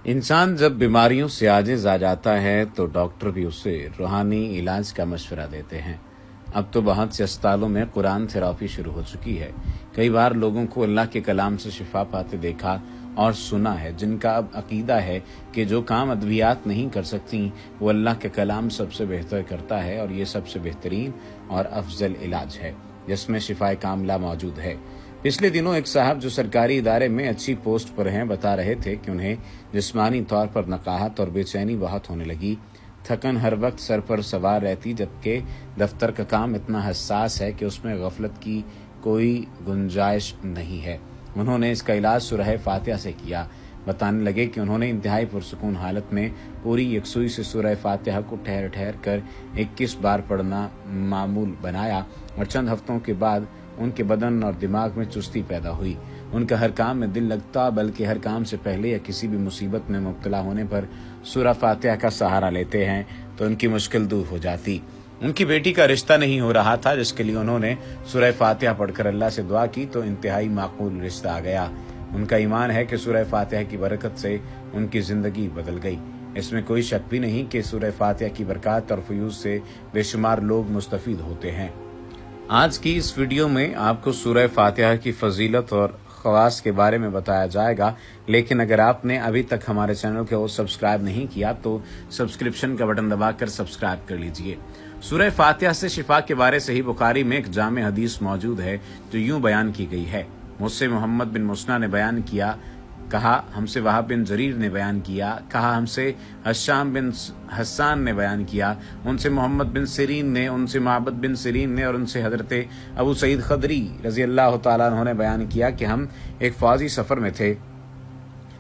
इंसान जब बीमारियों से आजिज आ जाता है तो डॉक्टर भी उसे रूहानी इलाज का मशवरा देते हैं। अब तो बहुत से अस्पतालों में कुरान थेरेपी शुरू हो चुकी है। कई बार लोगों को अल्लाह के कलाम से शिफा पाते देखा और सुना है, जिनका अब अकीदा है कि जो काम अद्वियात नहीं कर सकती वो अल्लाह के कलाम सबसे बेहतर करता है और ये सबसे बेहतरीन और अफजल इलाज है जिसमें शिफाए कामला मौजूद है। पिछले दिनों एक साहब जो सरकारी इदारे में अच्छी पोस्ट पर हैं बता रहे थे कि उन्हें जिस्मानी तौर पर नकाहत और बेचैनी बहुत होने लगी। थकन हर वक्त सर पर सवार रहती, जबकि दफ्तर का काम इतना हसास है कि उसमें गफलत की कोई गुंजाइश नहीं है। उन्होंने इसका इलाज सूरह फातिहा से किया। बताने लगे कि उन्होंने इंतहाई पुरसुकून हालत में पूरी यकसुई से सूरह फातिहा को ठहर ठहर कर 21 बार पढ़ना मामूल बनाया और चंद हफ्तों के बाद उनके बदन और दिमाग में चुस्ती पैदा हुई। उनका हर काम में दिल लगता, बल्कि हर काम से पहले या किसी भी मुसीबत में मुब्तला होने पर सूरह फातिहा का सहारा लेते हैं तो उनकी मुश्किल दूर हो जाती। उनकी बेटी का रिश्ता नहीं हो रहा था, जिसके लिए उन्होंने सूरह फातिहा पढ़कर अल्लाह से दुआ की तो इंतहाई माकूल रिश्ता आ गया। उनका ईमान है कि सूरह फातिहा की बरकत से उनकी जिंदगी बदल गई। इसमें कोई शक भी नहीं कि सूरह फातिहा की बरकत और फयूज से बेशुमार लोग मुस्तफीद होते हैं। आज की इस वीडियो में आपको सूरह फातिहा की फजीलत और खवास के बारे में बताया जाएगा, लेकिन अगर आपने अभी तक हमारे चैनल को सब्सक्राइब नहीं किया तो सब्सक्रिप्शन का बटन दबाकर सब्सक्राइब कर लीजिए। सूरह फातिहा से शिफा के बारे सही बुखारी में एक जामे हदीस मौजूद है जो यूं बयान की गई है। मुझसे मोहम्मद बिन मुसना ने बयान किया, कहा हमसे वहाब बिन जरीर ने बयान किया, कहा हमसे हशाम बिन हसान ने बयान किया, उनसे मोहम्मद बिन सिरीन ने, उनसे माबद बिन सिरीन ने और उनसे हजरत अबू सईद खदरी रजी अल्लाह तआला अन्हु ने बयान किया कि हम एक फौजी सफर में थे।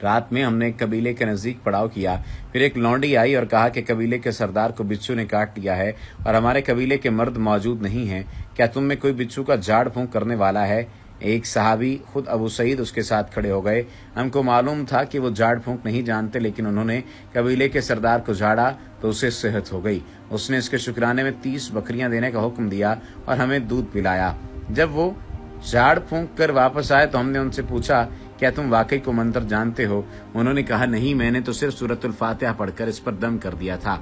रात में हमने एक कबीले के नजदीक पड़ाव किया। फिर एक लौंडी आई और कहा कि कबीले के सरदार को बिच्छू ने काट लिया है और हमारे कबीले के मर्द मौजूद नहीं हैं। क्या तुम में कोई बिच्छू का झाड़ फूंक करने वाला है? एक सहाबी खुद अबू सईद उसके साथ खड़े हो गए। हमको मालूम था कि वो झाड़ फूंक नहीं जानते, लेकिन उन्होंने कबीले के सरदार को झाड़ा तो उसे सेहत हो गई। उसने इसके शुक्राने में 30 बकरियां देने का हुक्म दिया और हमें दूध पिलाया। जब वो झाड़ फूंक कर वापस आए तो हमने उनसे पूछा, क्या तुम वाकई को मंत्र जानते हो? उन्होंने कहा, नहीं, मैंने तो सिर्फ सूरतुल फातिहा पढ़कर इस पर दम कर दिया था।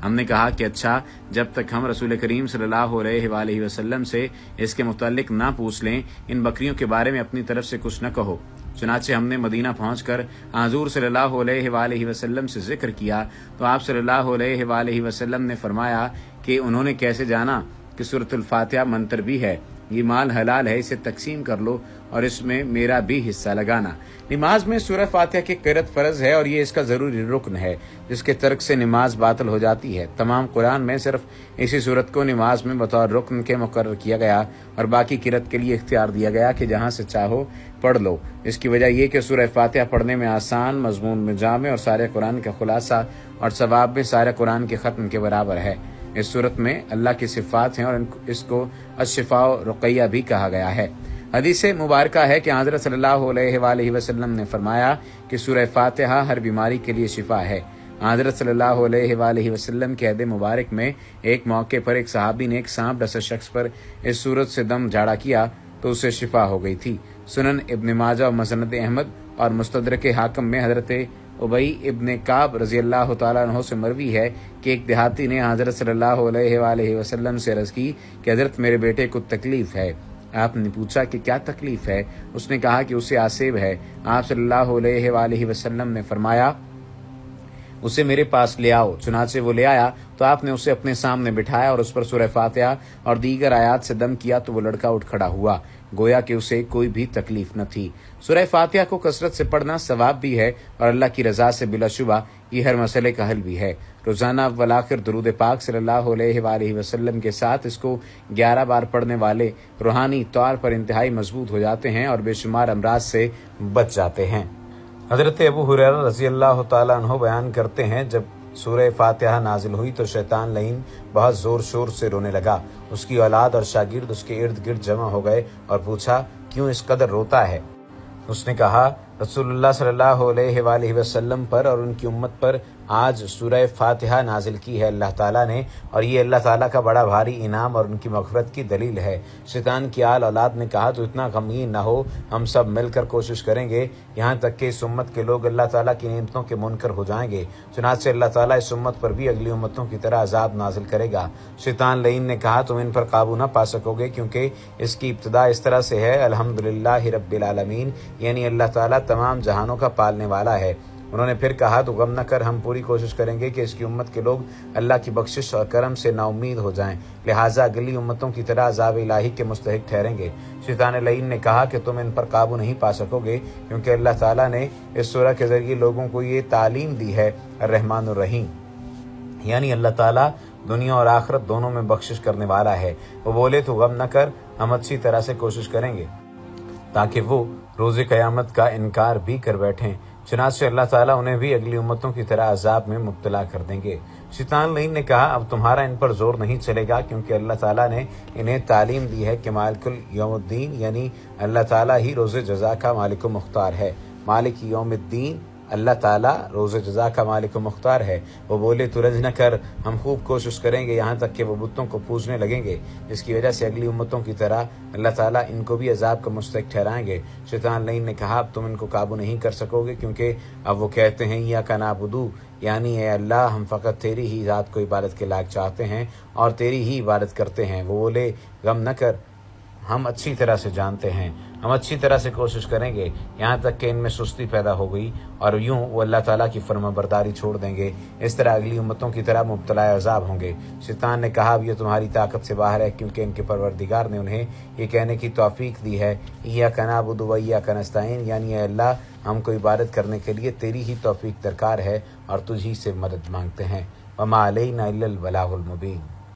हमने कहा कि अच्छा, जब तक हम रसूल करीम सल्लल्लाहु अलैहि वसल्लम से इसके मुतालिक ना पूछ लें, इन बकरियों के बारे में अपनी तरफ से कुछ न कहो। चुनाचे हमने मदीना पहुंचकर हुजूर सल्लल्लाहु अलैहि वसल्लम से जिक्र किया तो आप सल्लल्लाहु अलैहि वसल्लम ने फरमाया कि उन्होंने कैसे जाना कि सूरतुल फातिहा मंत्र भी है। ये माल हलाल है, इसे तकसीम कर लो और इसमें मेरा भी हिस्सा लगाना। नमाज में सूरह फातिहा की क़िरात फर्ज है और ये इसका जरूरी रुकन है, जिसके तर्क से नमाज बातिल हो जाती है। तमाम कुरान में सिर्फ इसी सूरत को नमाज में बतौर रुकन के मुकर्रर किया गया और बाकी क़िरात के लिए इख्तियार दिया गया कि जहाँ से चाहो पढ़ लो। इसकी वजह यह कि सूरह फातिहा पढ़ने में आसान, मजमून में जामे और सारे कुरान का खुलासा और सवाब में सारे कुरान के ख़त्म के बराबर है। इस सूरत में अल्लाह की सिफात हैं और इसको अशफा रुक़ैया भी कहा गया है। हदीस मुबारका है कि हज़रत सल्लल्लाहु अलैहि वसल्लम ने फरमाया कि सूरह फातिहा हर बीमारी के लिए शिफा है। हज़रत सल्लल्लाहु अलैहि वसल्लम के अहद मुबारक में एक मौके पर एक सहाबी ने एक सांप डसे शख्स पर इस सूरत से दम झाड़ा किया तो उसे शिफा हो गई थी। सुनन इब्न माजा और मसनद अहमद और मुस्तदरक हाकिम में हज़रत उबई इब्न काब रजी अल्लाह तआला अन्हु से मरवी है कि एक देहाती ने हज़रत सल्लल्लाहु अलैहि वसल्लम से अर्ज़ की कि हज़रत मेरे बेटे को तकलीफ है। आपने पूछा कि क्या तकलीफ है? उसने कहा कि उसे आसेब है। आप सल्लल्लाहु अलैहि वसल्लम ने फरमाया, उसे मेरे पास ले आओ। चुनाचे वो ले आया तो आपने उसे अपने सामने बिठाया और उस पर सूरह फातिहा और दीगर आयात से दम किया तो वो लड़का उठ खड़ा हुआ, गोया कि उसे कोई भी तकलीफ न थी। सूरह फातिहा को कसरत से पढ़ना सवाब भी है और अल्लाह की रजा से बिलाशुबा ये हर मसले का हल भी है। रोजाना अव्वल आखिर दुरूद पाक सल्लल्लाहु अलैहि वसल्लम के साथ इसको 11 बार पढ़ने वाले रूहानी तौर पर इंतहाई मजबूत हो जाते हैं और बेशुमार अमराज से बच जाते हैं। हज़रत अबू हुरैरा रज़ी अल्लाह तआला अन्हु बयान करते हैं, जब सूरह फातिहा नाजिल हुई तो शैतान लईन बहुत ज़ोर शोर से रोने लगा। उसकी औलाद और शागिर्द उसके इर्द गिर्द जमा हो गए और पूछा, क्यों इस कदर रोता है? उसने कहा, रसूलुल्लाह सल्लल्लाहु अलैहि वसल्लम पर और उनकी उम्मत पर आज सूरह फातिहा नाजिल की है अल्लाह ताला ने, और ये अल्लाह ताला का बड़ा भारी इनाम और उनकी मग़फ़िरत की दलील है। शैतान की आल औलाद ने कहा तो इतना गमगीन ना हो, हम सब मिलकर कोशिश करेंगे, यहाँ तक कि इस उम्मत के लोग अल्लाह ताला की नेमतों के मुनकर हो जाएंगे। चुनांचे अल्लाह ताला इस उम्मत पर भी अगली उम्मतों की तरह अजाब नाजिल करेगा। शैतान लईन ने कहा तुम इन पर काबू न पा सकोगे, क्योंकि इसकी इब्तिदा इस तरह से है, अल्हम्दुलिल्लाहि रब्बिल आलमीन, यानी अल्लाह ताला तमाम जहानों का पालने वाला है। उन्होंने फिर कहा तो गम न कर, हम पूरी कोशिश करेंगे कि इसकी उम्मत के लोग अल्लाह की बख्शिश और करम से नाउम्मीद हो जाएं, लिहाजा अगली उम्मतों की तरह अज़ाब इलाही के मुस्तहिक ठहरेंगे। शैतान लईन ने कहा कि तुम इन पर काबू नहीं पा सकोगे, क्योंकि अल्लाह ताला ने इस सूरह के ज़रिए लोगों को ये तालीम दी है, अर्रहमानुर रहीम, यानी अल्लाह ताला दुनिया और आखिरत दोनों में बख्शिश करने वाला है। वो बोले तो गम न कर, हम अच्छी तरह से कोशिश करेंगे ताकि वो रोज़े क़यामत का इनकार भी कर बैठें। चुनांचे अल्लाह ताला उन्हें भी अगली उम्मतों की तरह अजाब में मुब्तला कर देंगे। शैतान लईन ने कहा अब तुम्हारा इन पर जोर नहीं चलेगा, क्योंकि अल्लाह ताला ने इन्हें तालीम दी है कि मालिकुल यौमुद्दीन, यानी अल्लाह ताला ही रोज़े जज़ा का मालिक मुख्तार है। मालिक यौमुद्दीन अल्लाह ताला रोज़े जज़ा का मालिक मुख्तार है। वो बोले तू रंज न कर, हम खूब कोशिश करेंगे, यहाँ तक कि वो बुतों को पूजने लगेंगे, जिसकी वजह से अगली उम्मतों की तरह अल्लाह ताला इनको भी अजाब का मुस्तहिक ठहराएंगे। शैतान लईन ने कहा अब तुम इनको काबू नहीं कर सकोगे, क्योंकि अब वो कहते हैं या का नाबुदू, यानी है अल्लाह हम फ़कत तेरी ही ज़ात को इबादत के लायक चाहते हैं और तेरी ही इबादत करते हैं। वो बोले गम न कर, हम अच्छी तरह से जानते हैं, हम अच्छी तरह से कोशिश करेंगे, यहाँ तक कि इनमें सुस्ती पैदा हो गई और यूं वो अल्लाह ताला की फर्माबरदारी छोड़ देंगे। इस तरह अगली उम्मतों की तरह मुब्तला अज़ाब होंगे। शैतान ने कहा अब ये तुम्हारी ताकत से बाहर है, क्योंकि इनके परवरदिगार ने उन्हें ये कहने की तौफीक दी है इय्याका नअबुदु व इय्याका नस्तईन, यानी अल्लाह हमको इबादत करने के लिए तेरी ही तौफीक दरकार है और तुझी से मदद मांगते हैं। वमा अलैना इल्लल बलागुल मुबीन।